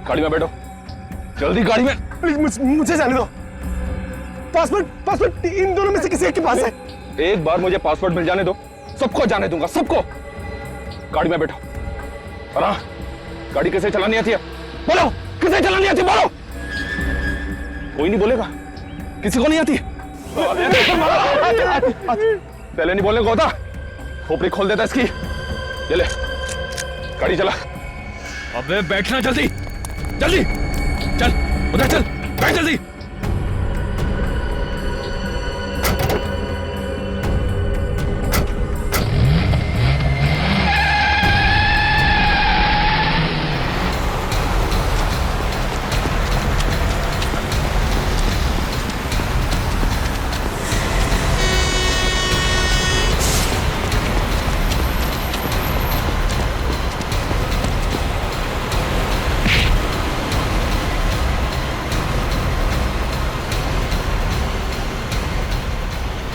गाड़ी में बैठो, जल्दी गाड़ी में। प्लीज मुझे जाने दो। पासवर्ड इन दोनों में से किसी एक के पास है। एक बार मुझे पासवर्ड मिल जाने दो, सबको जाने दूंगा, सबको। गाड़ी में बैठो। और हाँ, गाड़ी कैसे चलानी आती है बोलो, कैसे चलानी आती है बोलो। कोई नहीं बोलेगा, किसी को नहीं आती। पहले नहीं बोलने को होता, खोपड़ी खोल देता इसकी। ये ले गाड़ी चला। अबे बैठना जल्दी जल्दी, चल उधर चल, बैठ जल्दी।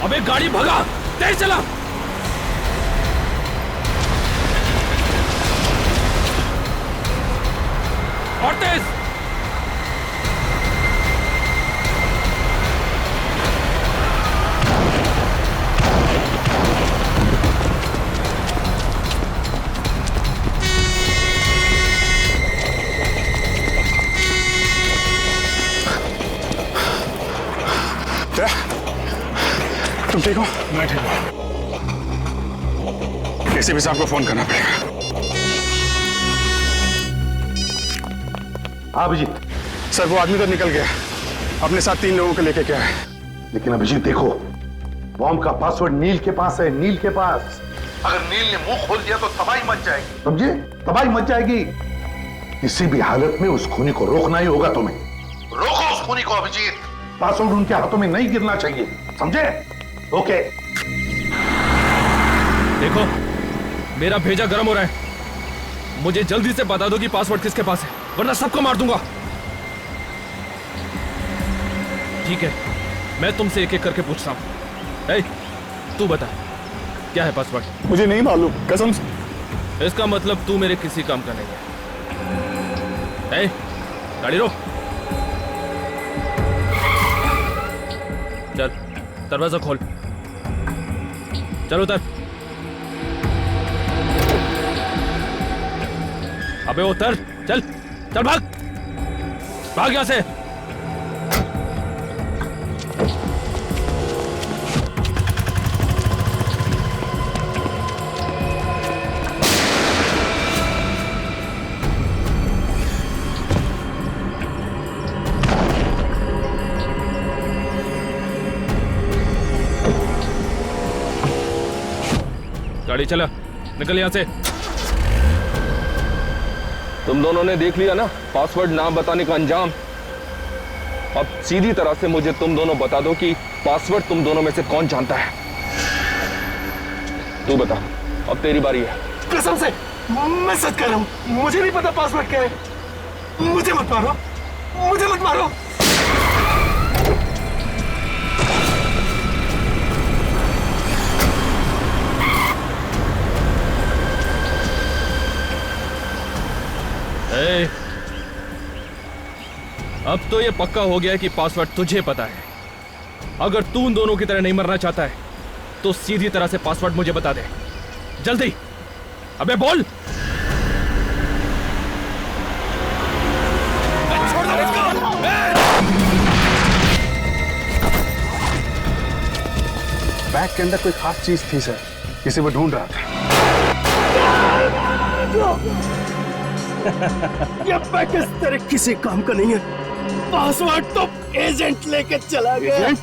अबे गाड़ी भगा, तेज चला। और तेज। तुम ठीक हो? मैं ठीक हूँ। एसीपी साहब को फोन करना पड़ेगा। हाँ अभिजीत। सर वो आदमी तो निकल गया, अपने साथ 3 लोगों को लेके क्या है। लेकिन अभिजीत देखो, बॉम्ब का पासवर्ड नील के पास है, नील के पास। अगर नील ने मुंह खोल दिया तो तबाही मच जाएगी, समझे? तबाही मच जाएगी। किसी भी हालत में उस खूनी को रोकना ही होगा तुम्हें। रोको उस खूनी को अभिजीत। पासवर्ड उनके हाथों में नहीं गिरना चाहिए, समझे? ओके। देखो मेरा भेजा गर्म हो रहा है, मुझे जल्दी से बता दो कि पासवर्ड किसके पास है, वरना सबको मार दूंगा। ठीक है, मैं तुमसे एक एक करके पूछ रहा हूं। तू बता, क्या है पासवर्ड? मुझे नहीं मालूम, कसम से। इसका मतलब तू मेरे किसी काम का नहीं है। गाड़ी रोक, चल दरवाजा खोल, चल उतर। अबे उतर, चल चल, भाग भाग यहां से। गाड़ी चला, निकल यहां से। तुम दोनों ने देख लिया ना पासवर्ड ना बताने का अंजाम। अब सीधी तरह से मुझे तुम दोनों बता दो कि पासवर्ड तुम दोनों में से कौन जानता है। तू बता, अब तेरी बारी है। कसम से मैं सच कह रहा हूं, मुझे नहीं पता पासवर्ड क्या है। मुझे मत मारो, मुझे मत मारो। अब तो ये पक्का हो गया है कि पासवर्ड तुझे पता है। अगर तू उन दोनों की तरह नहीं मरना चाहता है तो सीधी तरह से पासवर्ड मुझे बता दे, जल्दी। अबे बोल। छोड़ दो इसको। बैग के अंदर कोई खास चीज थी सर, इसे वो ढूंढ रहा था। ये बैग इस तरह किसी काम का नहीं है। पासवर्ड तो एजेंट लेके चला गया। एजेंट?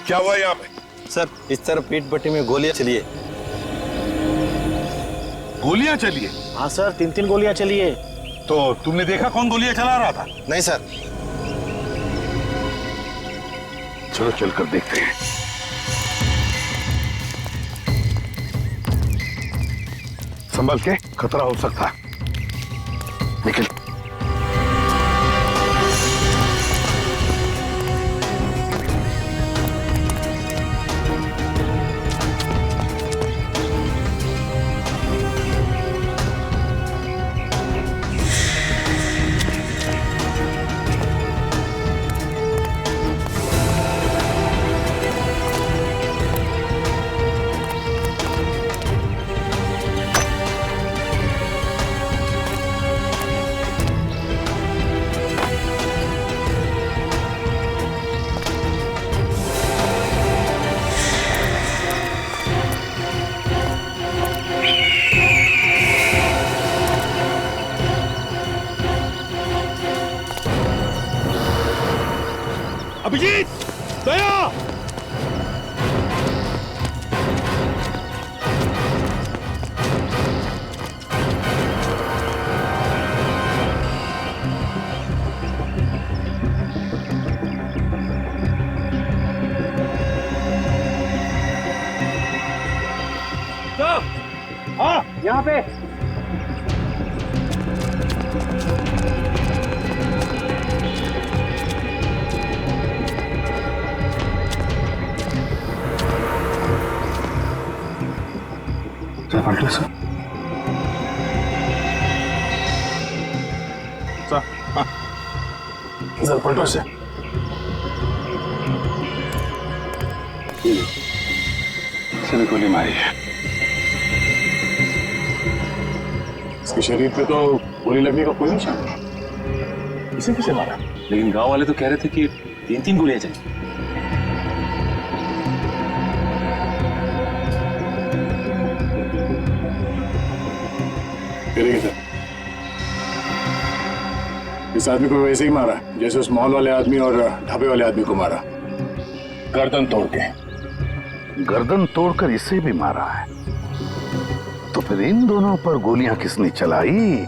क्या हुआ यहाँ पे? सर इस तरफ पीठ पट्टी में गोलियां चली है। गोलियां चली है? हाँ सर, 3-3 गोलियां चली है। तो तुमने देखा कौन गोलियां चला रहा था? नहीं सर। चलो चलकर देखते हैं। संभल के, खतरा हो सकता है। निकल। अभिजीत, दया। हाँ, यहाँ पे। सर पलटो से। इसने गोली मारी है। इसके शरीर पे तो गोली लगने का कोई निशान नहीं। इसे किसे मारा? लेकिन गांव वाले तो कह रहे थे कि 3-3 गोलियां चली। सर, इस आदमी को वैसे ही मारा जैसे उस मॉल वाले आदमी और ढाबे वाले आदमी को मारा, गर्दन तोड़ के। गर्दन तोड़कर इसे भी मारा है, तो फिर इन दोनों पर गोलियां किसने चलाई?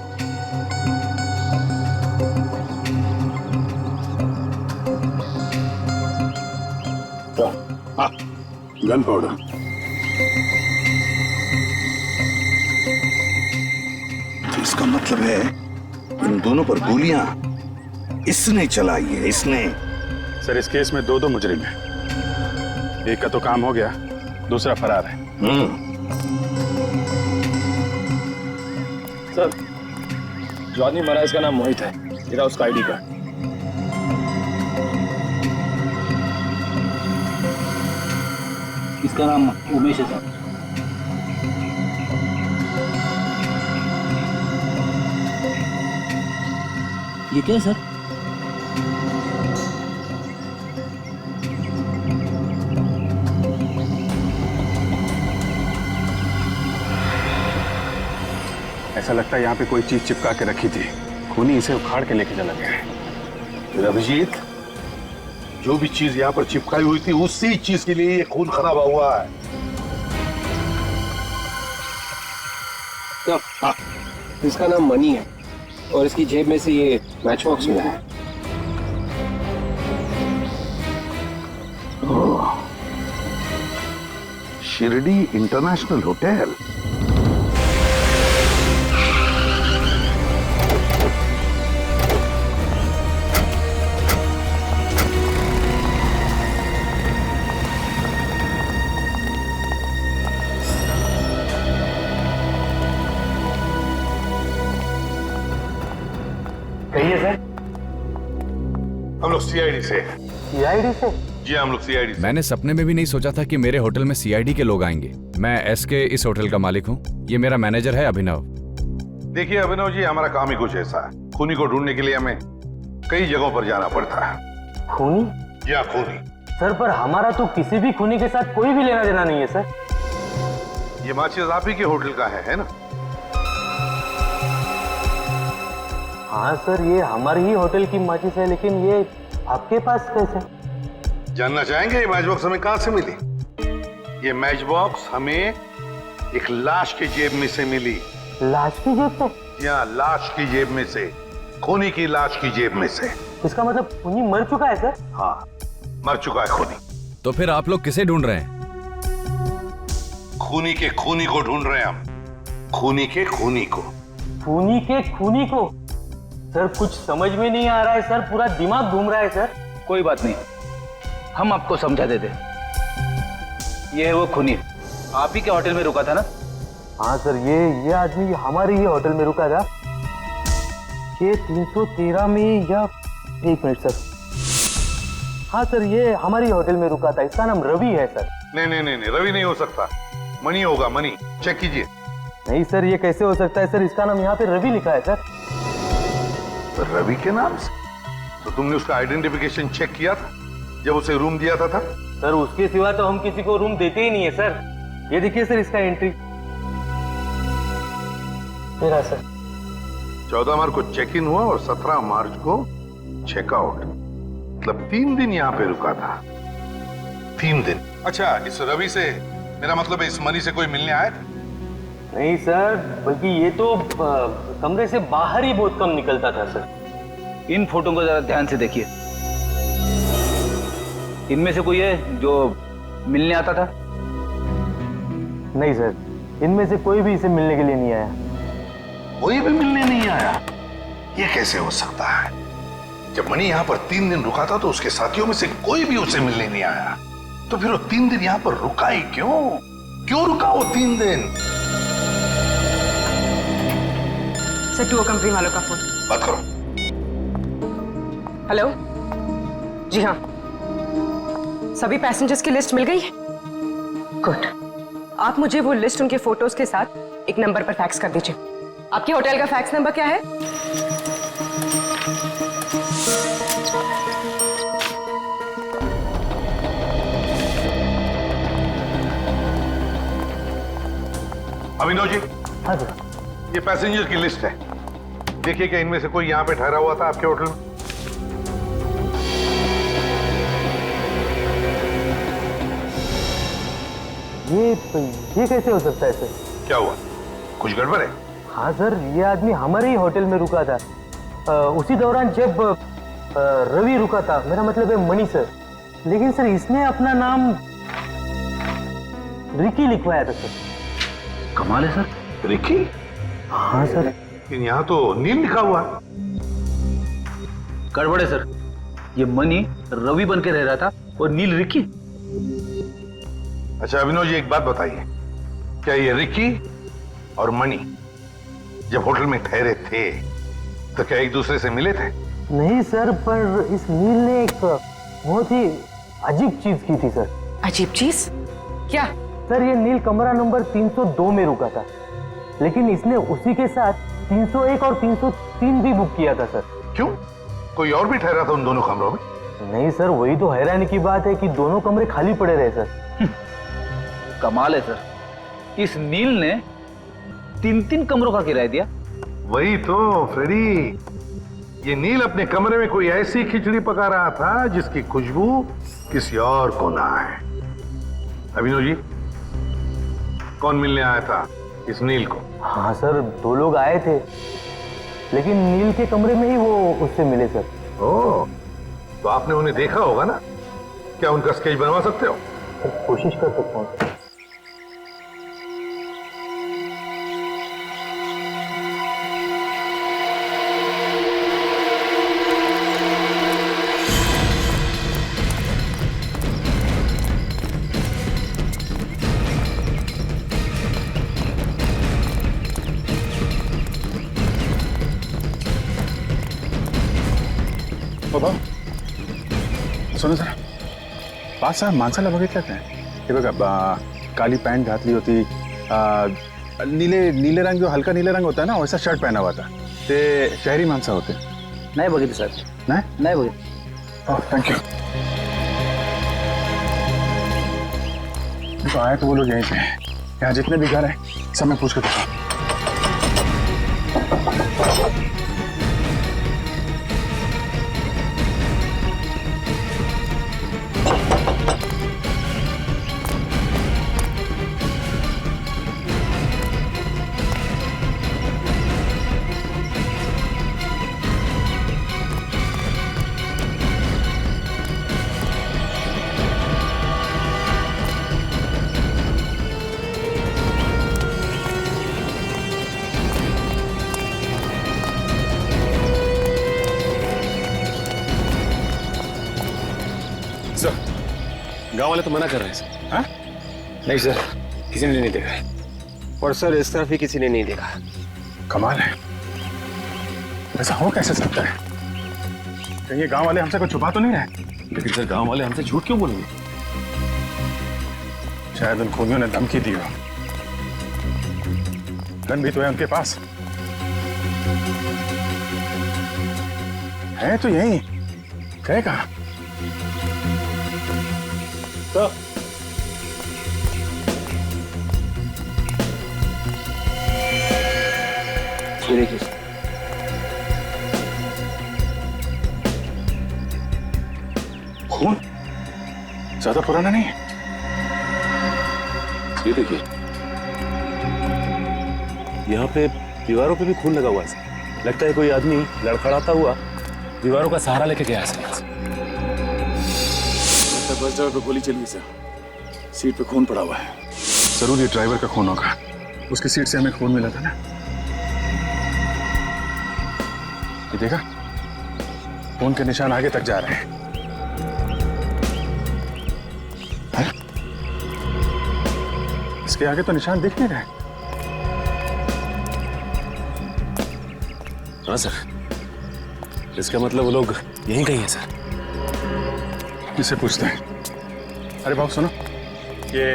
हाँ, गन पाउडर। तो इसका मतलब है इन दोनों पर गोलियां इसने चलाई है, इसने। सर, इस केस में 2 मुजरिम हैं। एक का तो काम हो गया, दूसरा फरार है। सर, जो आदमी मरा इसका नाम मोहित है। ये रहा उसका आईडी कार्ड। इसका नाम उमेश है सर। ये क्या है सर? ऐसा लगता है यहाँ पे कोई चीज चिपका के रखी थी। खूनी इसे उखाड़ के लेके चला गया है। अभिजीत, जो भी चीज यहाँ पर चिपकाई हुई थी उसी चीज के लिए ये खून खराब हुआ है। हाँ, इसका नाम मनी है और इसकी जेब में से ये मैच बॉक्स मिला है। Shirdi international hotel. कहिए सर। हम लोग सीआईडी से। सीआईडी से? जी, हम लोग सीआईडी से। मैंने सपने में भी नहीं सोचा था कि मेरे होटल में सीआईडी के लोग आएंगे। मैं एसके इस होटल का मालिक हूँ। ये मेरा मैनेजर है अभिनव। देखिए अभिनव जी, हमारा काम ही कुछ ऐसा है। खूनी को ढूंढने के लिए हमें कई जगहों पर जाना पड़ता है। खूनी? या खूनी? सर, पर हमारा तो किसी भी खूनी के साथ कोई भी लेना देना नहीं है सर। ये माचिस आप ही के होटल का है ना? हाँ सर, ये हमारे ही होटल की माचिस है, लेकिन ये आपके पास कैसे? जानना चाहेंगे ये मैच बॉक्स हमें कहां से मिली? ये मैच बॉक्स हमें एक लाश की जेब में से मिली। लाश की जेब से? या लाश की जेब में से, खूनी की लाश की जेब में से। इसका मतलब खूनी मर चुका है सर? हाँ, मर चुका है खूनी। तो फिर आप लोग किसे ढूंढ रहे हैं? खूनी के खूनी को ढूंढ रहे हैं हम। खूनी के खूनी को। खूनी के खूनी को? सर, कुछ समझ में नहीं आ रहा है सर, पूरा दिमाग घूम रहा है सर। कोई बात नहीं, हम आपको समझा देते। ये है वो खूनी, आप ही के होटल में रुका था ना? हाँ सर, ये आदमी हमारे ही होटल में रुका था। ये 313 में, या 1 मिनट सर। हाँ सर, ये हमारी होटल में रुका था। इसका नाम रवि है सर। नहीं, रवि नहीं हो सकता, मणि होगा, मणि। चेक कीजिए। नहीं सर, ये कैसे हो सकता है सर? इसका नाम यहाँ पे रवि लिखा है सर। रवि के नाम से? तो तुमने उसका आइडेंटिफिकेशन चेक किया था जब उसे रूम दिया था? सर, उसके सिवा तो हम किसी को रूम देते ही नहीं है सर। ये देखिए सर, इसका एंट्री मेरा सर। 14 मार्च को चेक इन हुआ और 17 मार्च को चेकआउट। मतलब 3 दिन यहाँ पे रुका था। 3 दिन। अच्छा, इस रवि से, मेरा मतलब है इस मनी से कोई मिलने आया था? नहीं सर, बल्कि ये तो कमरे से बाहर ही बहुत कम निकलता था सर। इन फोटो को जरा ध्यान से देखिए। इनमें से कोई है जो मिलने आता था? नहीं सर, इनमें से कोई भी इसे मिलने के लिए नहीं आया। कोई भी मिलने नहीं आया? ये कैसे हो सकता है? जब मनी यहाँ पर 3 दिन रुका था तो उसके साथियों में से कोई भी उसे मिलने नहीं आया। तो फिर वो 3 दिन यहाँ पर रुका ही क्यों? क्यों रुका वो 3 दिन? सर, टूर कंपनी वालों का फोन। बात करो। हेलो। जी हाँ, सभी पैसेंजर्स की लिस्ट मिल गई है? गुड। आप मुझे वो लिस्ट उनके फोटोज के साथ एक नंबर पर फैक्स कर दीजिए। आपके होटल का फैक्स नंबर क्या है? अभिनव जी, हाँ सर। ये पैसेंजर की लिस्ट है। देखिए क्या इनमें से कोई यहाँ पे ठहरा हुआ था आपके होटल में? ये कैसे हो सकता है सर? क्या हुआ? कुछ गड़बड़ है? हाँ सर, ये आदमी हमारे ही होटल में रुका था। उसी दौरान जब रवि रुका था, मेरा मतलब है मनी सर। लेकिन सर इसने अपना नाम रिकी लिखवाया था सर। कमाल है सर। रिकी? हाँ सर। लेकिन यहाँ तो नील लिखा हुआ है। गड़बड़ है सर। ये मनी रवि बन के रह रहा था और नील रिकी। अच्छा अभिनव जी, एक बात बताइए, क्या ये रिकी और मनी जब होटल में ठहरे थे तो क्या एक दूसरे से मिले थे? नहीं सर, पर इस नील ने एक बहुत ही अजीब चीज की थी सर। अजीब चीज? क्या? सर ये नील कमरा नंबर 302 में रुका था, लेकिन इसने उसी के साथ 301 और 303 भी बुक किया था सर। क्यों? कोई और भी ठहरा था उन दोनों कमरों में? नहीं सर, वही तो हैरानी की बात है कि दोनों कमरे खाली पड़े रहे सर। कमाल है सर। इस नील ने 3 कमरों का किराया दिया। वही तो फ्रेडी, ये नील अपने कमरे में कोई ऐसी खिचड़ी पका रहा था जिसकी खुशबू किसी और को ना आए। अभिनव जी, कौन मिलने आया था इस नील को? हाँ सर, 2 लोग आए थे, लेकिन नील के कमरे में ही वो उससे मिले सर। ओह, तो आपने उन्हें देखा होगा ना? क्या उनका स्केच बनवा सकते हो? कोशिश कर सकता हूँ सर। बाबा सुनो जरा, पाच माणसाला बघितलं काय? हे बघा, काली पैंट घातली होती, नीले रंग, जो हल्का नीले रंग होता है ना, वैसा शर्ट पहना हुआ था। ते शहरी माणसं होते। नाही बघितलं सर। नाही बघितलं। Thank you. तो आए तो वो लोग यहीं पे। यहाँ जितने भी घर हैं सब मैं पूछ के देखा। गांव वाले तो मना कर रहे हैं सर। हाँ? नहीं सर, किसी ने नहीं देखा। और सर इस तरफ भी किसी ने नहीं देखा। कमाल है, ऐसा हो कैसे सकता है? कहीं ये गांव वाले हमसे कुछ छुपा तो नहीं रहे? लेकिन सर गांव वाले हमसे झूठ क्यों बोलेंगे? शायद उन खूनियों ने धमकी दी हो। गन भी तो है उनके पास। है तो यही, गए कहाँ? तो खून ज्यादा पुराना नहीं है। ये देखिए, यहाँ पे दीवारों पे भी खून लगा हुआ है। लगता है कोई आदमी लड़खड़ाता हुआ दीवारों का सहारा लेके गया है। बस ड्राइवर पे गोली चली सर, सीट पे खून पड़ा हुआ है। जरूर ये ड्राइवर का खून होगा, उसकी सीट से हमें खून मिला था ना। ये देखा, खून के निशान आगे तक जा रहे हैं। है? इसके आगे तो निशान दिख नहीं रहे। हाँ सर, इसका मतलब वो लोग यहीं कहीं है सर। किससे पूछते हैं? अरे बाबू सुनो, ये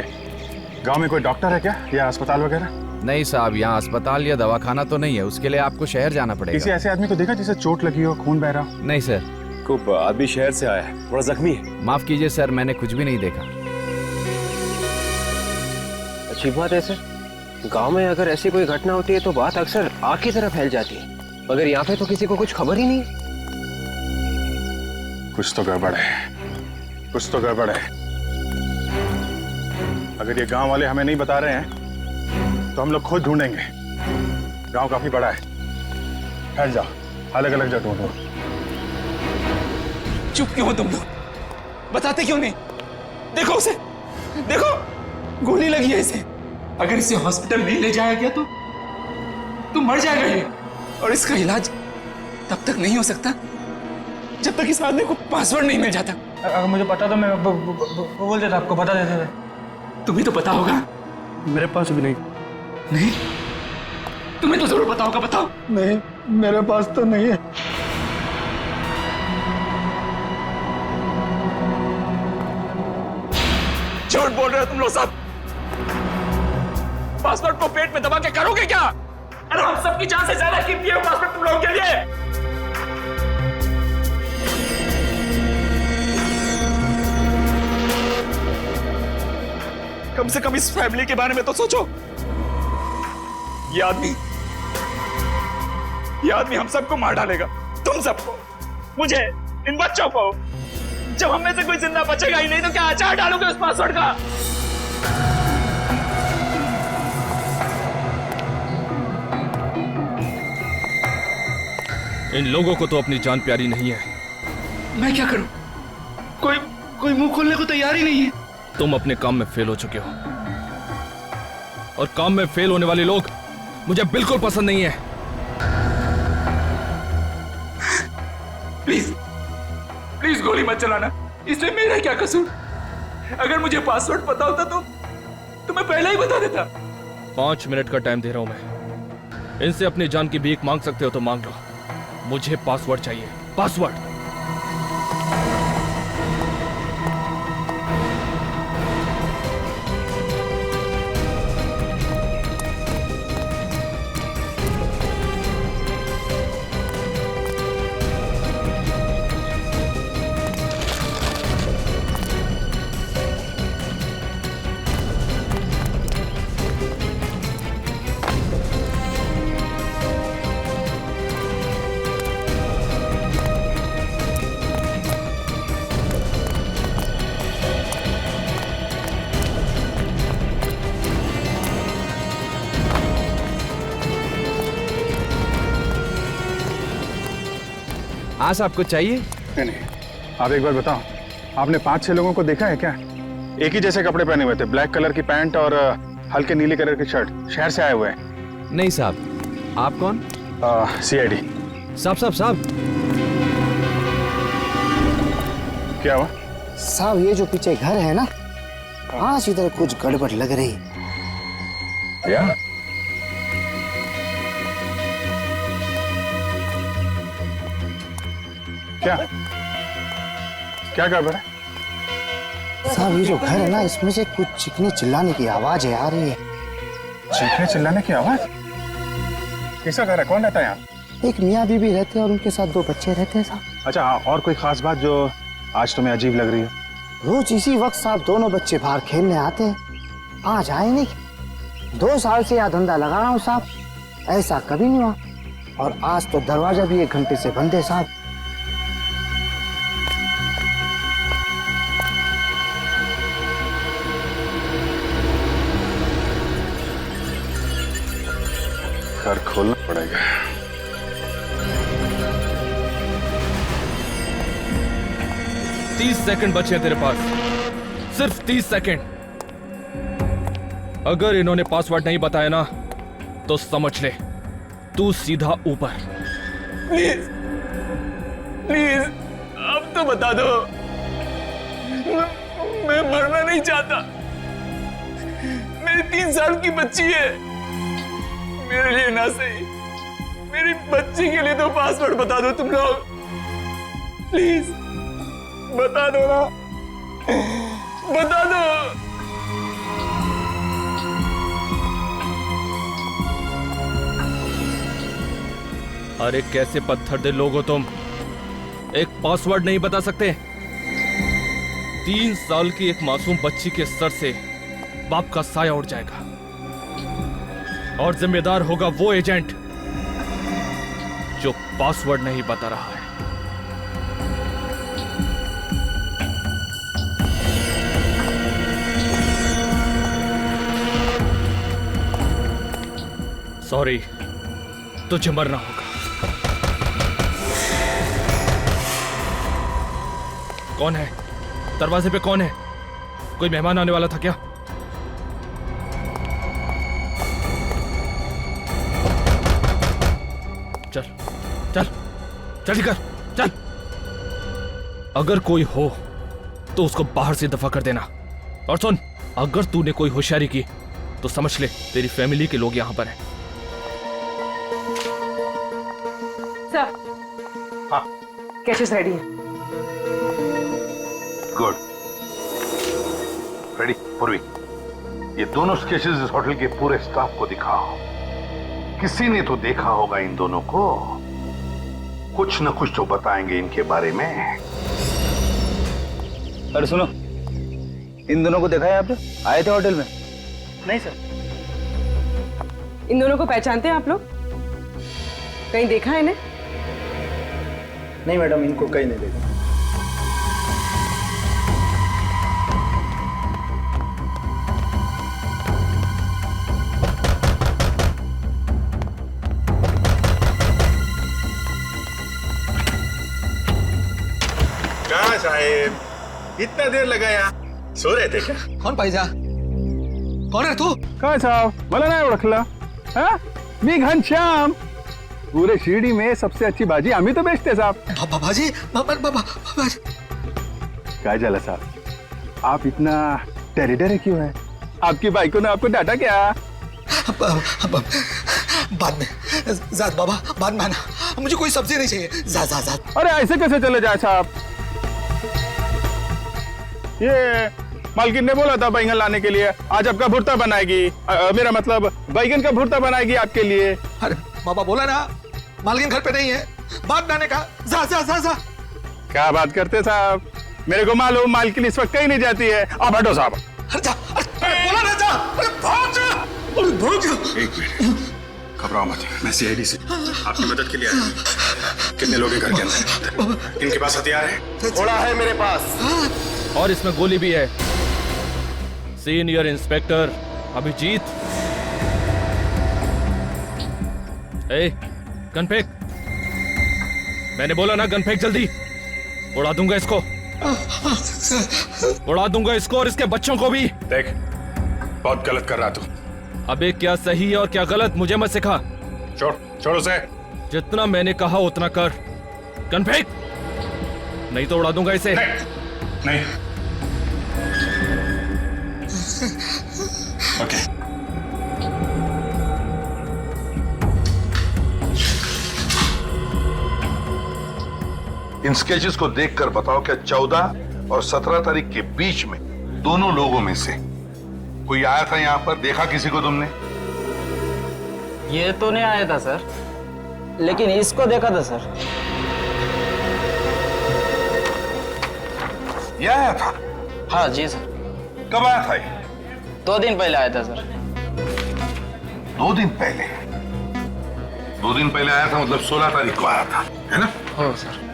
गांव में कोई डॉक्टर है क्या, या अस्पताल वगैरह? नहीं साहब, यहाँ अस्पताल या दवाखाना तो नहीं है, उसके लिए आपको शहर जाना किसी पड़ेगा। ऐसे आदमी को देखा जिसे चोट लगी हो, खून बह रहा हो? नहीं सर। को आदमी शहर से आया है, थोड़ा जख्मी है। माफ कीजिए सर, मैंने कुछ भी नहीं देखा। अच्छी बात है सर, गांव में अगर ऐसी कोई घटना होती है तो बात अक्सर आग की तरह फैल जाती है, मगर यहाँ पे तो किसी को कुछ खबर ही नहीं। कुछ तो गड़बड़ है, कुछ तो गड़बड़ है। अगर ये गांव वाले हमें नहीं बता रहे हैं तो हम लोग खुद ढूंढेंगे। गांव काफी बड़ा है, फैल जाओ, अलग अलग जगह ढूंढो। चुप क्यों हो तुम लोग? बताते क्यों नहीं? देखो उसे, देखो गोली लगी है इसे। अगर इसे हॉस्पिटल नहीं ले जाया गया तो मर जाएगा ये, और इसका इलाज तब तक नहीं हो सकता जब तक इस आदमी को पासवर्ड नहीं मिल जाता। अगर मुझे पता तो मैं बोल देता, आपको बता देता था। तुम्हें तो पता होगा। मेरे पास भी नहीं। नहीं, तुम्हें तो जरूर पता होगा। बताओ। नहीं, मेरे पास तो नहीं है। झूठ बोल रहे हो तुम लोग सब। पासवर्ड को पेट में दबा के करोगे क्या? अरे हम सबकी जान से ज्यादा कीमती है पासवर्ड तुम लोगों के लिए। कम से कम इस फैमिली के बारे में तो सोचो। ये आदमी हम सबको मार डालेगा, तुम सबको, मुझे, इन बच्चों को। जब हम में से कोई जिंदा बचेगा ही नहीं तो क्या अचार डालोगे उस पासवर्ड का? इन लोगों को तो अपनी जान प्यारी नहीं है। मैं क्या करूं? कोई मुंह खोलने को तैयार ही नहीं है। तुम अपने काम में फेल हो चुके हो, और काम में फेल होने वाले लोग मुझे बिल्कुल पसंद नहीं है। प्लीज गोली मत चलाना। इसमें मेरा क्या कसूर? अगर मुझे पासवर्ड पता होता तो मैं पहले ही बता देता। 5 मिनट का टाइम दे रहा हूं मैं। इनसे अपनी जान की भीख मांग सकते हो तो मांग लो। मुझे पासवर्ड चाहिए, पासवर्ड। हाँ साहब, कुछ चाहिए? नहीं, आप एक बार बताओ, आपने 5-6 लोगों को देखा है क्या? एक ही जैसे कपड़े पहने हुए थे, ब्लैक कलर की पैंट और हल्के नीले कलर की शर्ट, शहर से आए हुए हैं। नहीं साहब। आप कौन? CID। साहब। क्या हुआ? साहब, ये जो पीछे घर है ना, आज इधर कुछ गड़बड़ लग रही। या? क्या गड़बड़ है? साहब, ये जो घर है ना, इसमें से कुछ चीखने चिल्लाने की आवाज आ रही है। चीखने चिल्लाने की आवाज? किसका घर है? कौन रहता है यहाँ? एक मियाँ बीबी रहते हैं और उनके साथ 2 बच्चे रहते हैं साहब। अच्छा, और कोई खास बात जो आज तुम्हें अजीब लग रही है? रोज इसी वक्त साहब दोनों बच्चे बाहर खेलने आते हैं, आज आए नहीं। 2 साल से यह धंधा लगा रहा हूँ साहब, ऐसा कभी नहीं हुआ। और आज तो दरवाजा भी 1 घंटे से बंद है साहब। 30 सेकंड बचे हैं तेरे पास, सिर्फ 30 सेकंड। अगर इन्होंने पासवर्ड नहीं बताया ना तो समझ ले तू सीधा ऊपर। प्लीज प्लीज अब तो बता दो, मैं मरना नहीं चाहता। मेरी 3 साल की बच्ची है, मेरे लिए ना सही मेरी बच्ची के लिए तो पासवर्ड बता दो तुम लोग, प्लीज बता दो ना, बता दो। अरे कैसे पत्थर दिल लोग हो तुम, एक पासवर्ड नहीं बता सकते? 3 साल की एक मासूम बच्ची के सर से बाप का साया उड़ जाएगा और जिम्मेदार होगा वो एजेंट जो पासवर्ड नहीं बता रहा है। सॉरी, तुझे मरना होगा। कौन है? दरवाजे पे कौन है? कोई मेहमान आने वाला था क्या? चल चल जल्दी कर, चल। अगर कोई हो तो उसको बाहर से दफा कर देना। और सुन, अगर तूने कोई होशियारी की तो समझ ले तेरी फैमिली के लोग यहां पर हैं। सर, हाँ कैशेस रेडी हैं। Good, ready. पूर्वी, ये दोनों स्केचेस इस होटल के पूरे स्टाफ को दिखाओ। किसी ने तो देखा होगा इन दोनों को, कुछ न कुछ तो बताएंगे इनके बारे में। अरे सुनो, इन दोनों को देखा है आपने? आए थे होटल में? नहीं सर। इन दोनों को पहचानते हैं आप लोग? कहीं देखा है इन्हें? नहीं मैडम, इनको कहीं नहीं देखा। क्या साहेब, इतना देर लगाया? सो रहे थे क्या? कौन भाईजान? कौन है तू? काय साहब, मला नाही ओळखला? हाँ? मी घनश्याम। पूरे शिरडी में सबसे अच्छी भाजी आम्ही तो बेचते साहब। बाबाजी, बाबाजी। काय झालं साहब, आप इतना टेरिडर क्यों है? आपकी बाइको ने आपको डांटा क्या? बाद में जात बाबा, बाद में आना, मुझे कोई सब्जी नहीं चाहिए। जा। अरे ऐसे कैसे चले जाए साहब? ये मालकिन ने बोला था बैंगन लाने के लिए, आज आपका भुर्ता बनाएगी। मेरा मतलब बैंगन का भुर्ता बनाएगी आपके लिए। अरे बाबा बोला ना, मालकिन घर पे नहीं है, बाद में आने का। जा। क्या बात करते साहब, मेरे को मालूम मालकिन इस वक्त कहीं नहीं जाती है। आप हटो साहब। अरे जा, अरे बोला ना जा, अरे भाग जा। एक मिनट, घबराओ मत, मैं सीआईडी से आपकी मदद के लिए आया हूं। कितने लोग हैं घर के अंदर? इनके पास हथियार है? थोड़ा है मेरे पास। और इसमें गोली भी है। Senior inspector Abhijeet. ए, गन फेंक। मैंने बोला ना, गन फेंक जल्दी। उड़ा दूंगा इसको, उड़ा दूंगा इसको और इसके बच्चों को भी। देख, बहुत गलत कर रहा तू। अबे क्या सही है और क्या गलत मुझे मत सिखा। छोड़ उसे। जितना मैंने कहा उतना कर। गन फेंक, नहीं तो उड़ा दूंगा इसे। नहीं। ओके। इन स्केचेस को देखकर बताओ क्या 14 और 17 तारीख के बीच में दोनों लोगों में से कोई आया था यहां पर? देखा किसी को तुमने? ये तो नहीं आया था सर, लेकिन इसको देखा था सर। ये आया था? हाँ जी सर। कब आया था ये? 2 दिन पहले आया था सर। 2 दिन पहले? 2 दिन पहले आया था मतलब 16 तारीख को आया था, है ना? हो सर।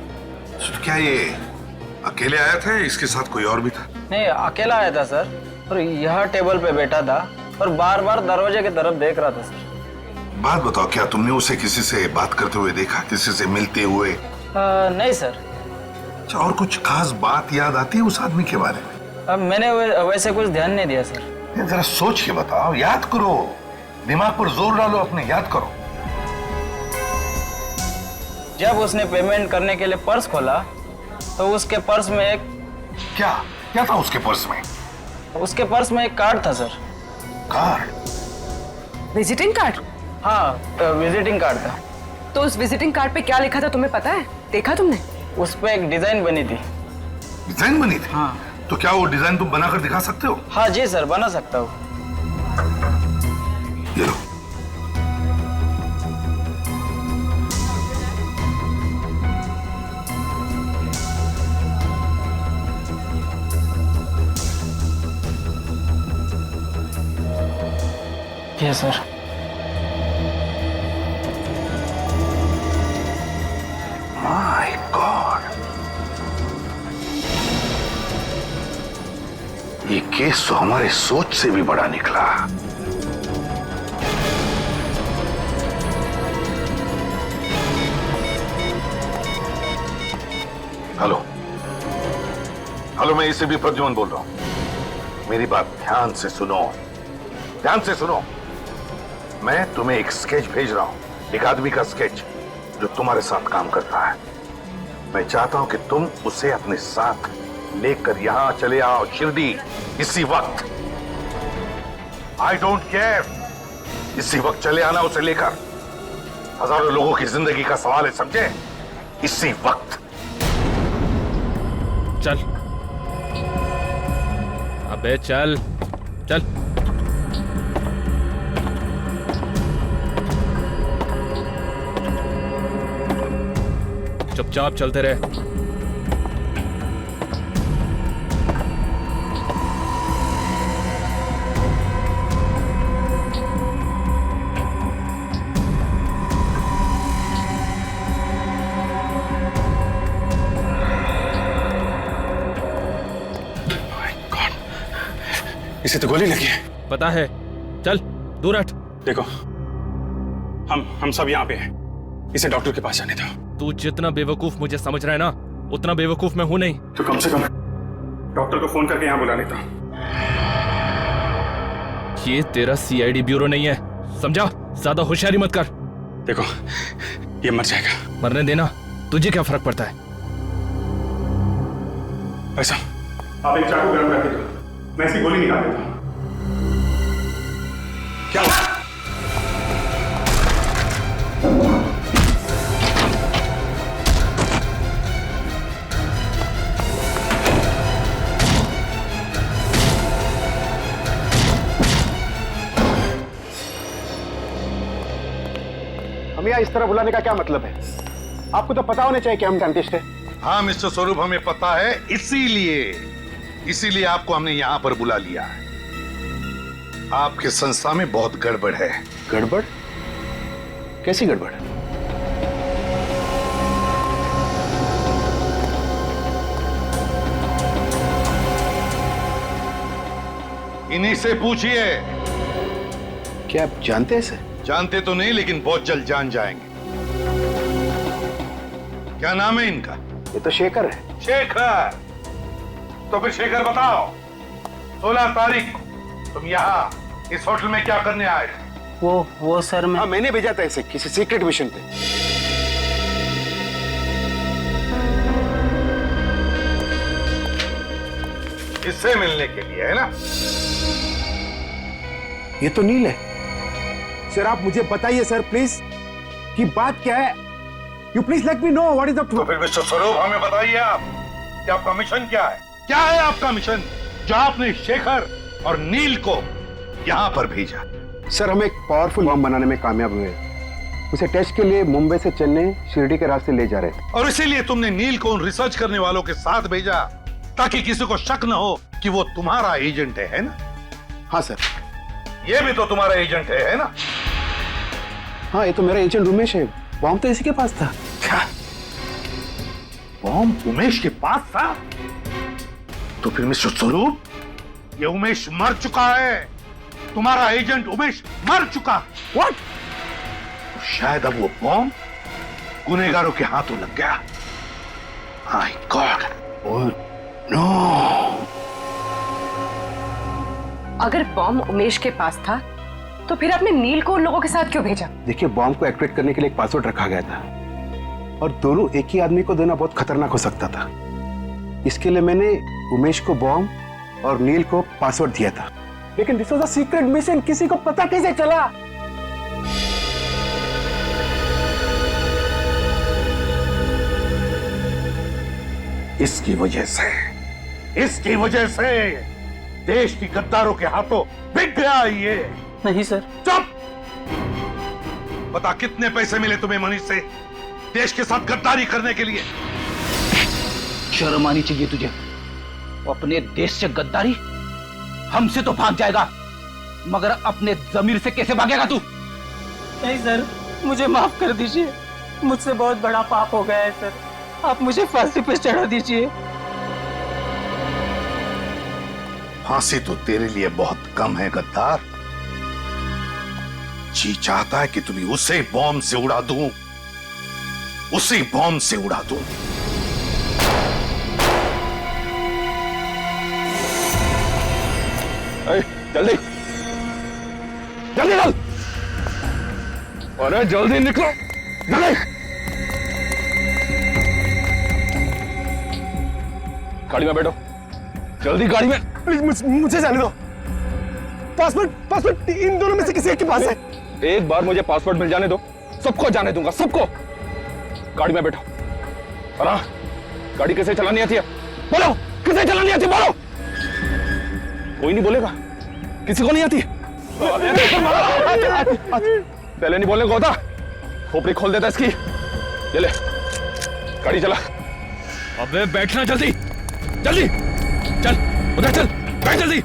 तो क्या ये अकेले आया था या इसके साथ कोई और भी था? नहीं, अकेला आया था सर, और यह टेबल पे बैठा था और बार बार दरवाजे की तरफ देख रहा था सर। बात बताओ, क्या तुमने उसे किसी से बात करते हुए देखा, किसी से मिलते हुए? नहीं सर, अच्छा, और कुछ खास बात याद आती है उस आदमी के बारे में? अब मैंने वैसे कुछ ध्यान नहीं दिया सर। ये जरा सोच के बताओ, याद करो, दिमाग पर जोर डालो अपने, याद करो। जब उसने पेमेंट करने के लिए पर्स खोला तो उसके पर्स में एक क्या क्या था उसके पर्स में? उसके पर्स में एक कार्ड था सर। कार्ड? Visiting card? हाँ, विजिटिंग कार्ड था। तो उस विजिटिंग कार्ड पे क्या लिखा था तुम्हें पता है? देखा तुमने? उस पे एक डिजाइन बनी थी। डिजाइन बनी थी? हाँ। तो क्या वो डिजाइन तुम बनाकर दिखा सकते हो? हाँ जी सर, बना सकता हूँ। ये लो। Yes sir. माय गॉड, ये केस तो हमारे सोच से भी बड़ा निकला। हेलो हेलो, मैं इसे भी प्रद्युमन बोल रहा हूं। मेरी बात ध्यान से सुनो, ध्यान से सुनो। मैं तुम्हें एक स्केच भेज रहा हूं, एक आदमी का स्केच जो तुम्हारे साथ काम करता है। मैं चाहता हूं कि तुम उसे अपने साथ लेकर यहां चले आओ, शिरडी, इसी वक्त। आई डोंट केयर, इसी वक्त चले आना उसे लेकर। हजारों लोगों की जिंदगी का सवाल है, समझे? इसी वक्त। चल अबे चल चल। चुपचाप चलते रहे। इसे तो गोली लगी है। पता है, चल दूर हट। देखो, हम सब यहाँ पे हैं। इसे डॉक्टर के पास जाने दो। तू जितना बेवकूफ मुझे समझ रहा है ना, उतना बेवकूफ मैं हूं नहीं। तो कम से कम डॉक्टर को फोन करके यहाँ बुला लेता। ये तेरा सीआईडी ब्यूरो नहीं है, समझा? ज्यादा होशियारी मत कर। देखो, ये मर जाएगा। मरने देना, तुझे क्या फर्क पड़ता है? ऐसा, आप एक चाकू गर्म रख दो, मैं इसकी गोली निकाल देता हूँ। क्या हुआ? हम यहाँ इस तरह बुलाने का क्या मतलब है? आपको तो पता होना चाहिए कि हम डेंटिस्ट हैं। हाँ मिस्टर स्वरूप, हमें पता है, इसीलिए आपको हमने यहां पर बुला लिया है। आपके संस्था में बहुत गड़बड़ है। गड़बड़? कैसी गड़बड़? इन्हीं से पूछिए। क्या आप जानते हैं इसे? जानते तो नहीं, लेकिन बहुत जल्द जान जाएंगे। क्या नाम है इनका? ये तो शेखर है। शेखर? तो फिर शेखर बताओ, 16 तारीख को तुम यहाँ इस होटल में क्या करने आए थे? वो सर मैं... हाँ, मैंने भेजा था इसे किसी सीक्रेट मिशन पे। इससे मिलने के लिए, है ना? ये तो नील है। सर आप मुझे बताइए सर प्लीज कि बात क्या है। You please let me know what is the तो फिर मिस्टर स्वरूप हमें बताइए आप कि आपका मिशन क्या है? क्या है आपका मिशन जो आपने शेखर और नील को यहाँ पर भेजा? सर हम एक पावरफुल बम बनाने में कामयाब हुए। उसे टेस्ट के लिए मुंबई से चेन्नई शिरडी के रास्ते ले जा रहे हैं। और इसीलिए तुमने नील को उन रिसर्च करने वालों के साथ भेजा ताकि किसी को शक न हो कि वो तुम्हारा एजेंट है ना? हाँ सर। ये भी तो तुम्हारा एजेंट है ना? हाँ, ये तो मेरा एजेंट उमेश है। बॉम्ब तो इसी के पास था। क्या बॉम्ब उमेश के पास था? तो फिर मिस्टर स्वरूप, ये उमेश मर चुका है। तुम्हारा एजेंट उमेश मर चुका। व्हाट? शायद अब वो बॉम्ब गुनहगारों के हाथों लग गया। My God, no. अगर बॉम्ब उमेश के पास था तो फिर आपने नील को उन लोगों के साथ क्यों भेजा? देखिए, बॉम्ब को एक्टिवेट करने के लिए एक पासवर्ड रखा गया था और दोनों एक ही आदमी को देना बहुत खतरनाक हो सकता था। इसके लिए मैंने उमेश को बॉम्ब और नील को पासवर्ड दिया था। लेकिन this was a secret mission, किसी को पता कैसे चला? इसकी वजह से देश की गद्दारों के हाथों बिक गया ये। नहीं सर। चुप! बता, कितने पैसे मिले तुम्हें मनीष से देश के साथ गद्दारी करने के लिए? शर्म आनी चाहिए तुझे। अपने देश से गद्दारी? हमसे तो भाग जाएगा, मगर अपने जमीर से कैसे भागेगा तू? नहीं सर, मुझे माफ कर दीजिए। मुझसे बहुत बड़ा पाप हो गया है सर। आप मुझे फांसी पे चढ़ा दीजिए। फांसी तो तेरे लिए बहुत कम है गद्दार। जी चाहता है कि तुम्हें उसे बॉम्ब से उड़ा दूं, उसी बॉम्ब से उड़ा दूं। जल्दी जल्दी चल, अरे जल्दी निकलो, जल्दी। गाड़ी में बैठो, जल्दी गाड़ी में। प्लीज मुझे जाने दो। पासवर्ड इन दोनों में से किसी एक के पास है। एक बार मुझे पासवर्ड मिल जाने दो, सबको जाने दूंगा, सबको। गाड़ी में बैठो। और हाँ, गाड़ी कैसे चलानी आती है बोलो, कैसे चलानी आती है बोलो। कोई नहीं बोलेगा, किसी को नहीं आती। पहले नहीं बोलने को होता, खोपड़ी खोल देता इसकी। ले ले, गाड़ी चला। अबे बैठना जल्दी, जल्दी चल, उधर चल, बैठ जल्दी।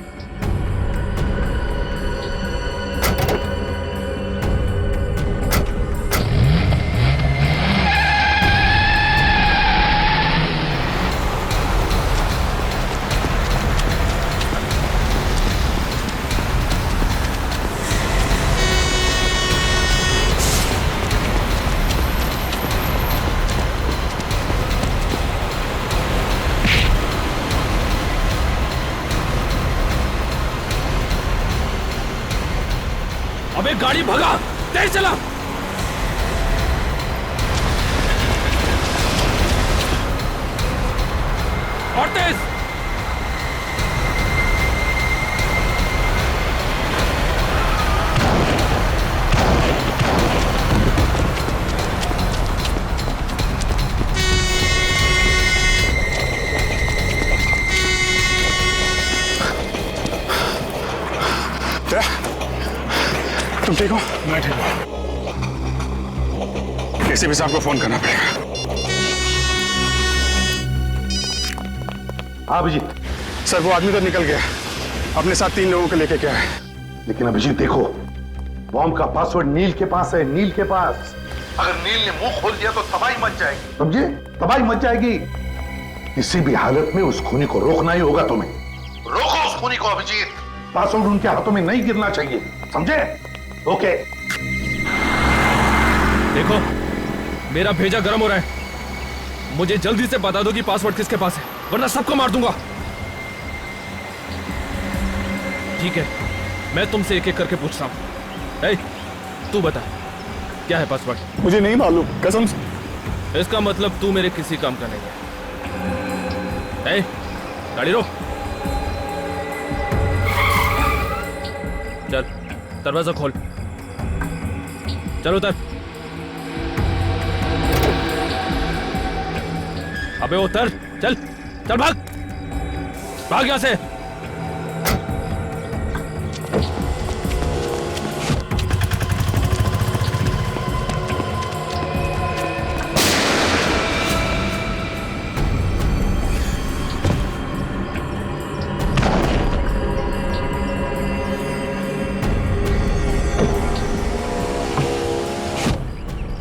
अबे गाड़ी भगा, तेज चला। और तेज। तुम ठीक हो? मैं ठीक हूँ। एसीपी साहब को फोन करना पड़ेगा। हाँ अभिजीत। सर, वो आदमी तो निकल गया, अपने साथ 3 लोगों को लेके क्या है। लेकिन अभिजीत देखो, बॉम्ब का पासवर्ड नील के पास है, नील के पास। अगर नील ने मुंह खोल दिया तो तबाही मच जाएगी, समझे? तबाही मच जाएगी। किसी भी हालत में उस खूनी को रोकना ही होगा तुम्हें। रोको उस खूनी को अभिजीत। पासवर्ड उनके हाथों में नहीं गिरना चाहिए, समझे? ओके। देखो, मेरा भेजा गर्म हो रहा है, मुझे जल्दी से बता दो कि पासवर्ड किसके पास है, वरना सबको मार दूंगा। ठीक है, मैं तुमसे एक एक करके पूछ रहा हूं। तू बता, क्या है पासवर्ड? मुझे नहीं मालूम, कसम से। इसका मतलब तू मेरे किसी काम का नहीं है। गाड़ी रोक, चल दरवाजा खोल, चल उतर। अबे उतर, चल चल, भाग भाग यहां से।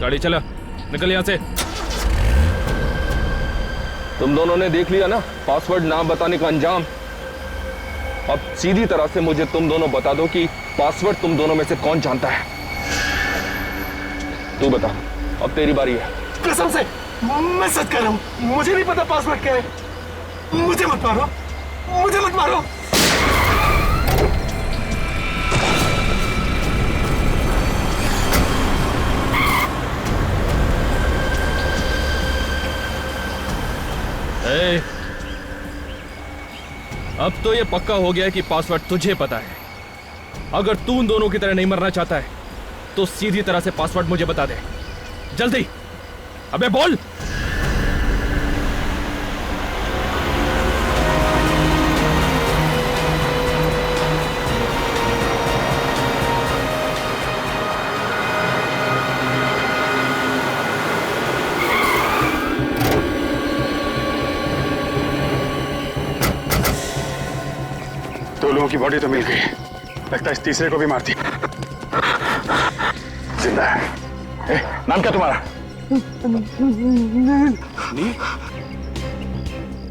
गाड़ी चला, निकल यहां से। तुम दोनों ने देख लिया ना पासवर्ड ना बताने का अंजाम। अब सीधी तरह से मुझे तुम दोनों बता दो कि पासवर्ड तुम दोनों में से कौन जानता है। तू बता, अब तेरी बारी है। कसम से मैं सच कह रहा हूँ, मुझे नहीं पता पासवर्ड क्या है। मुझे मत मारो, मुझे मत मारो। ए, अब तो ये पक्का हो गया कि पासवर्ड तुझे पता है। अगर तू उन दोनों की तरह नहीं मरना चाहता है तो सीधी तरह से पासवर्ड मुझे बता दे, जल्दी। अबे बोल। दो लोगों की बॉडी तो मिल गई, लगता है इस तीसरे को भी मार दिया। जिंदा है। ए, नाम क्या तुम्हारा? नील?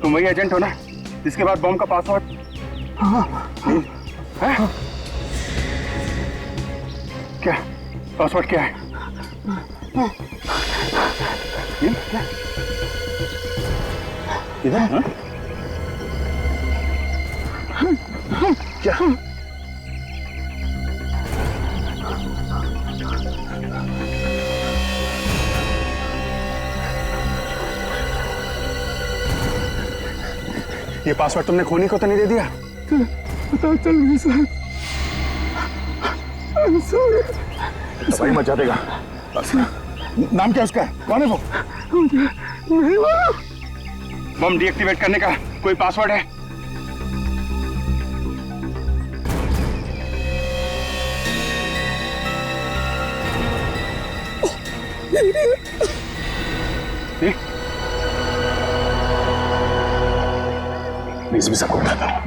तुम वही एजेंट हो ना जिसके बाद बॉम्ब का पासवर्ड? नील? है? क्या पासवर्ड क्या है? नील? क्या? इधर? हाँ? क्या? ये पासवर्ड तुमने खूनी को तो नहीं दे दिया? पता चल नहीं सर। दवाई मचा देगा। नाम क्या उसका है? कौन है वो? बम डीएक्टिवेट करने का कोई पासवर्ड है? प्लीज भी सबको बताता हूं।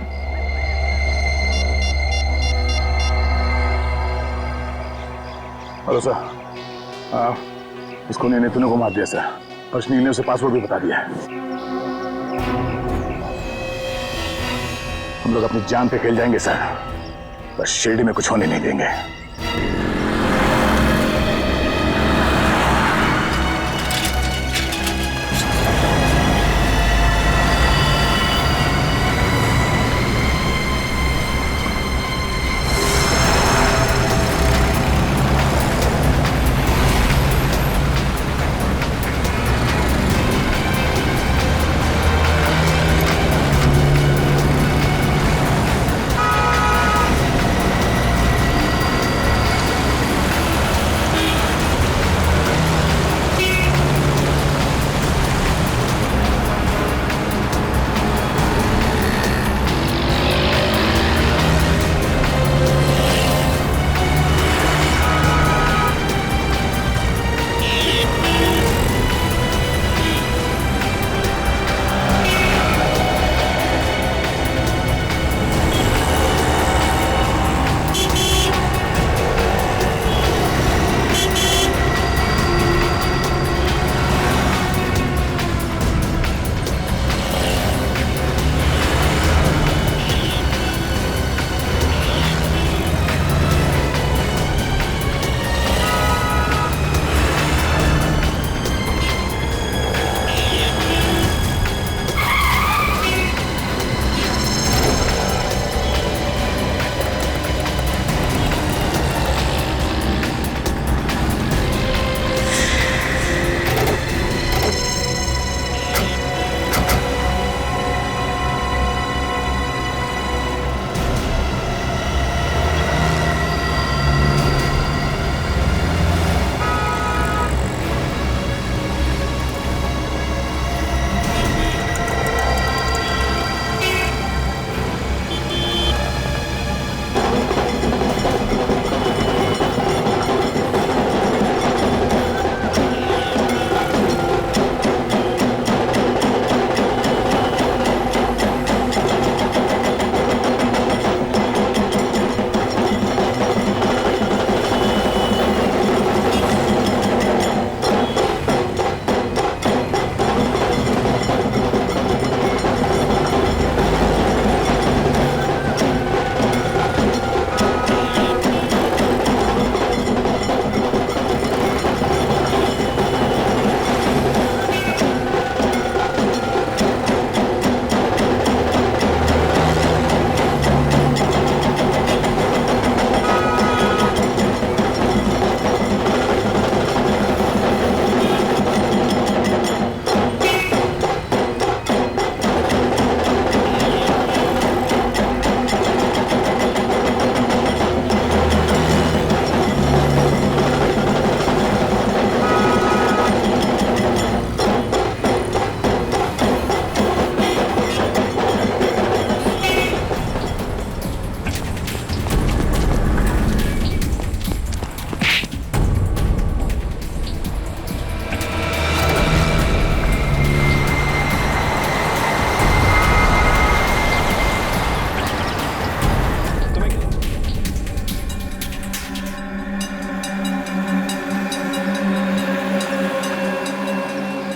हेलो सर, इसको ने तूने को मार दिया सर, और नील ने उसे पासवर्ड भी बता दिया है। हम लोग अपनी जान पे खेल जाएंगे सर, बस शिरडी में कुछ होने नहीं देंगे।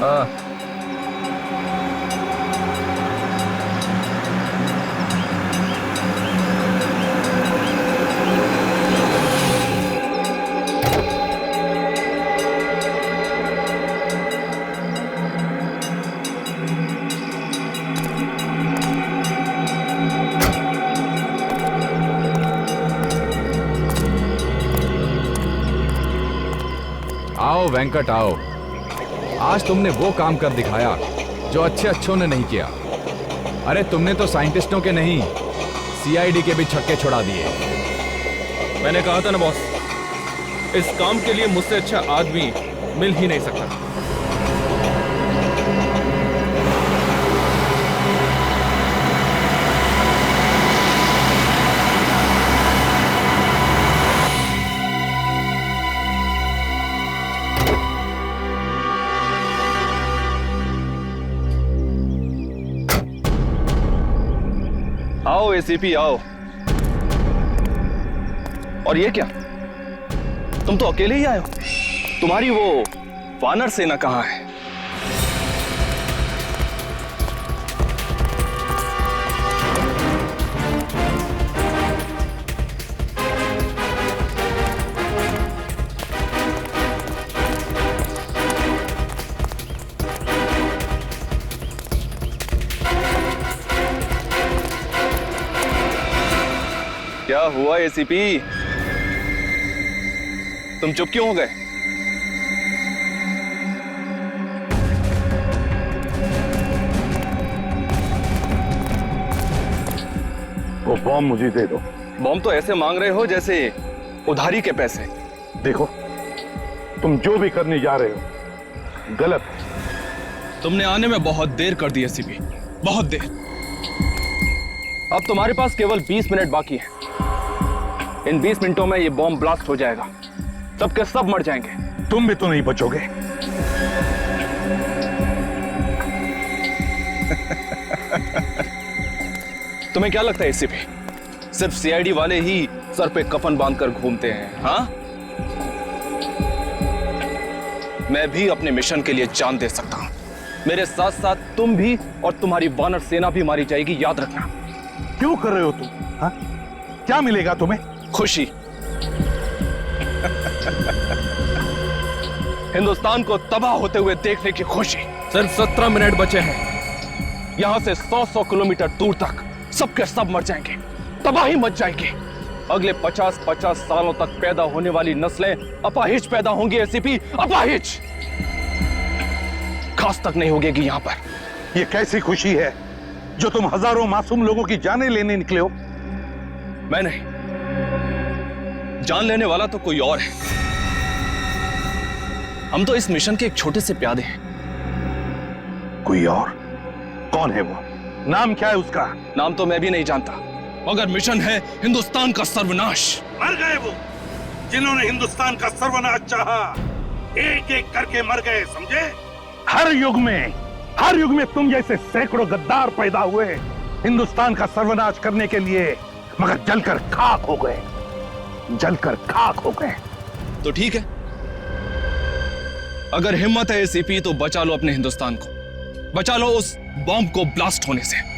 हाँ आओ वेंकट आओ। आज तुमने वो काम कर दिखाया जो अच्छों ने नहीं किया। अरे तुमने तो साइंटिस्टों के नहीं, सीआईडी के भी छक्के छुड़ा दिए। मैंने कहा था ना बॉस, इस काम के लिए मुझसे अच्छा आदमी मिल ही नहीं सकता। आओ एसीपी आओ। और ये क्या, तुम तो अकेले ही आए हो? तुम्हारी वो वानर सेना कहां है? क्या हुआ एसीपी, तुम चुप क्यों हो गए? वो बॉम्ब मुझे दे दो। बॉम्ब तो ऐसे मांग रहे हो जैसे उधारी के पैसे। देखो, तुम जो भी करने जा रहे हो गलत है। तुमने आने में बहुत देर कर दी एसीपी, बहुत देर। अब तुम्हारे पास केवल 20 मिनट बाकी है। इन 20 मिनटों में ये बॉम्ब ब्लास्ट हो जाएगा, सबके सब मर जाएंगे। तुम भी तो नहीं बचोगे। तुम्हें क्या लगता है एसीपी, सिर्फ सीआईडी वाले ही सर पे कफन बांधकर घूमते हैं? हाँ, मैं भी अपने मिशन के लिए जान दे सकता हूं। मेरे साथ साथ तुम भी और तुम्हारी वानर सेना भी मारी जाएगी, याद रखना। क्यों कर रहे हो तुम? हाँ? क्या मिलेगा तुम्हें? खुशी। हिंदुस्तान को तबाह होते हुए देखने की खुशी। सिर्फ 17 मिनट बचे हैं। यहां से 100 किलोमीटर दूर तक सबके सब मर जाएंगे, तबाही मच जाएगी। अगले 50 सालों तक पैदा होने वाली नस्लें अपाहिज पैदा होंगी एसीपी, अपाहिज। खास तक नहीं होगी यहां पर। ये कैसी खुशी है जो तुम हजारों मासूम लोगों की जानें लेने निकले हो? मैं नहीं, जान लेने वाला तो कोई और है। हम तो इस मिशन के एक छोटे से प्यादे हैं। कोई और? कौन है वो? नाम क्या है उसका? नाम तो मैं भी नहीं जानता, मगर मिशन है हिंदुस्तान का सर्वनाश। मर गए वो जिन्होंने हिंदुस्तान का सर्वनाश चाहा। एक एक करके मर गए, समझे? हर युग में तुम जैसे सैकड़ों गद्दार पैदा हुए हिंदुस्तान का सर्वनाश करने के लिए, मगर जलकर खाक हो गए, जलकर खाक हो गए। तो ठीक है, अगर हिम्मत है एसीपी तो बचा लो अपने हिंदुस्तान को, बचा लो उस बॉम्ब को ब्लास्ट होने से।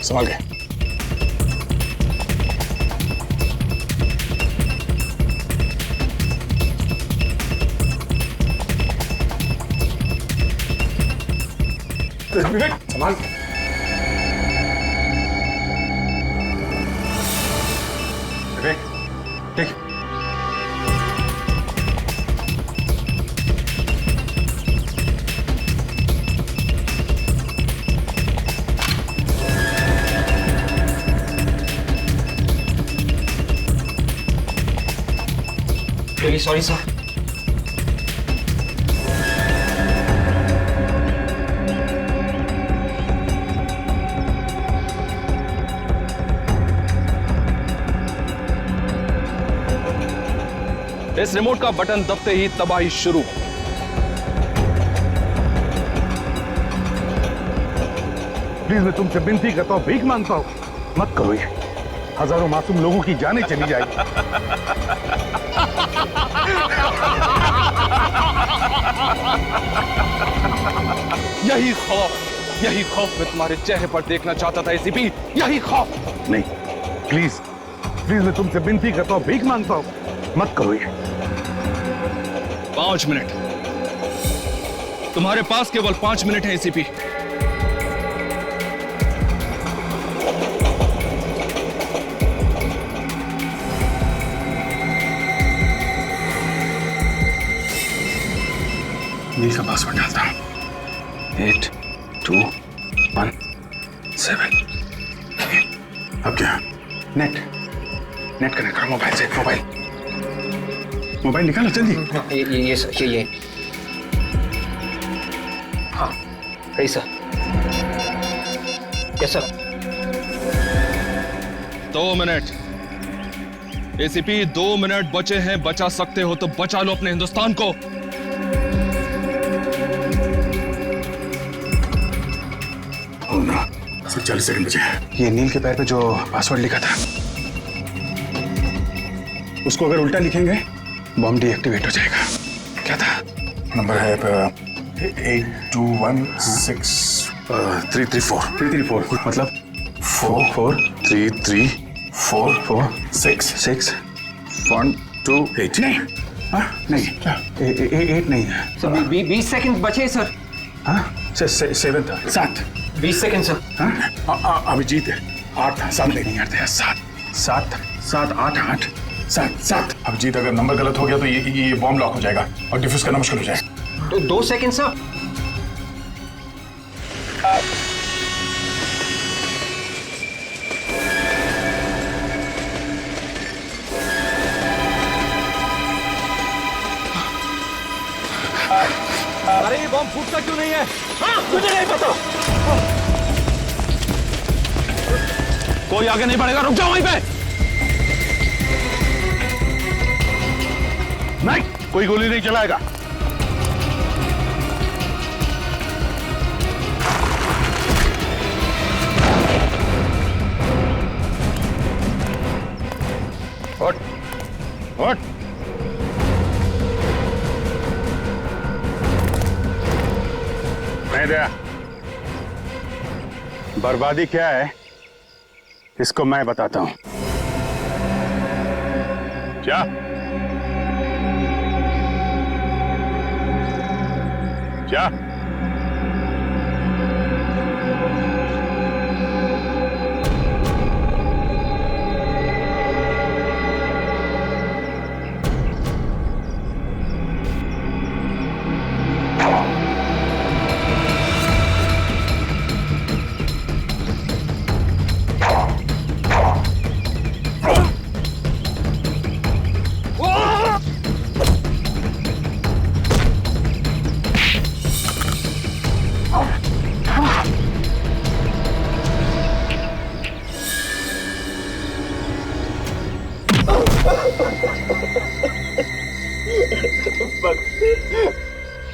संभाल के। विवेक संभाल के। विवेक ठीक। Really sorry sir. इस रिमोट का बटन दबते ही तबाही शुरू। प्लीज मैं तुमसे विनती करता हूँ, भीख मांगता हूँ, मत करो ये। हजारों मासूम लोगों की जानें चली जाएगी। यही खौफ मैं तुम्हारे चेहरे पर देखना चाहता था एसीपी, यही खौफ। नहीं, प्लीज प्लीज मैं तुमसे विनती करता हूँ, भीख मांगता हूँ, मत करो ये। 5 मिनट, तुम्हारे पास केवल 5 मिनट है एसीपी। नील का पासवर्ड डालता हूं। 8 2 1 7। अब क्या? नेट कनेक्ट करो मोबाइल से। मोबाइल निकालो जल्दी। ये सर, ये हाँ सही sir. Yes sir. 2 minute ACP, 2 minute बचे हैं। बचा सकते हो तो बचा लो अपने हिंदुस्तान को। ना सिर्फ 40 सेकंड बचे हैं। ये नील के पैर पे जो पासवर्ड लिखा था, उसको अगर उल्टा लिखेंगे बॉम्ब डीएक्टिवेट हो जाएगा। क्या था? नंबर है 8216 मतलब 4334466 नहीं। हाँ नहीं, 8 नहीं है सर। 20 सेकंड बचे सर। हाँ 7 था। 7 20 सेकंड सर। हाँ अभिजीत है। 8 था। 7 नहीं यार, 7 8 7। अभिजीत अगर नंबर गलत हो गया तो ये बॉम्ब लॉक हो जाएगा और डिफ्यूज करना मुश्किल हो जाएगा। तो 2 सेकंड सर। अरे ये बॉम्ब फूटता क्यों नहीं है? मुझे नहीं पता। कोई आगे नहीं बढ़ेगा, रुक जाओ वहीं पे। नहीं, कोई गोली नहीं चलाएगा। उठ। नहीं दया, बर्बादी क्या है इसको मैं बताता हूं। क्या?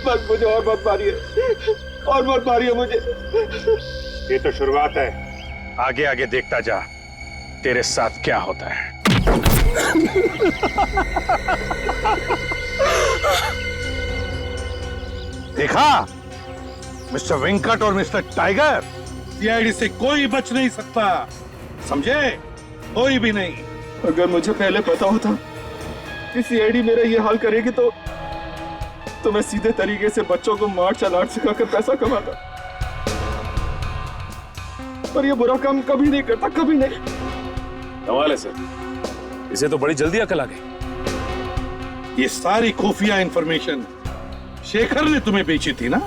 बस मुझे और मत मारिए मुझे। ये तो शुरुआत है, आगे आगे देखता जा तेरे साथ क्या होता है। देखा मिस्टर वेंकट और मिस्टर टाइगर, सीआईडी से कोई बच नहीं सकता, समझे? कोई भी नहीं। अगर मुझे पहले पता होता कि सीआईडी मेरा ये हाल करेगी तो मैं सीधे तरीके से बच्चों को मार्शल आर्ट सिखाकर पैसा कमाता, पर ये बुरा काम कभी नहीं करता, कभी नहीं। कमाल है सर, इसे तो बड़ी जल्दी अकल आ गई। ये सारी खुफिया इंफॉर्मेशन शेखर ने तुम्हें बेची थी ना?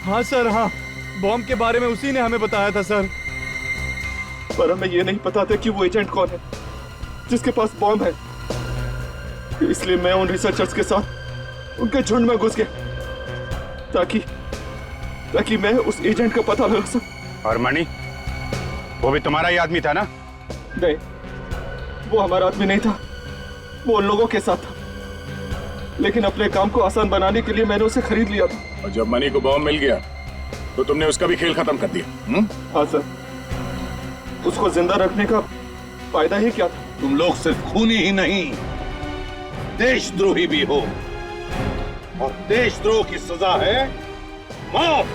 हाँ सर, हाँ, बॉम्ब के बारे में उसी ने हमें बताया था सर। पर हमें ये नहीं पता था कि वो एजेंट कौन है जिसके पास बॉम्ब है। इसलिए मैं उन रिसर्चर्स के साथ उनके झुंड में घुस गया ताकि मैं उस एजेंट का पता लगा सकूं। और मणि, वो भी तुम्हारा ही आदमी था ना? नहीं, वो हमारा आदमी नहीं था, वो उन लोगों के साथ था। लेकिन अपने काम को आसान बनाने के लिए मैंने उसे खरीद लिया था। और जब मणि को बॉम्ब मिल गया तो तुमने उसका भी खेल खत्म कर दिया। हाँ सर, उसको जिंदा रखने का फायदा ही क्या था? तुम लोग सिर्फ खूनी ही नहीं, देशद्रोही भी हो, और देशद्रोह की सजा है मौत।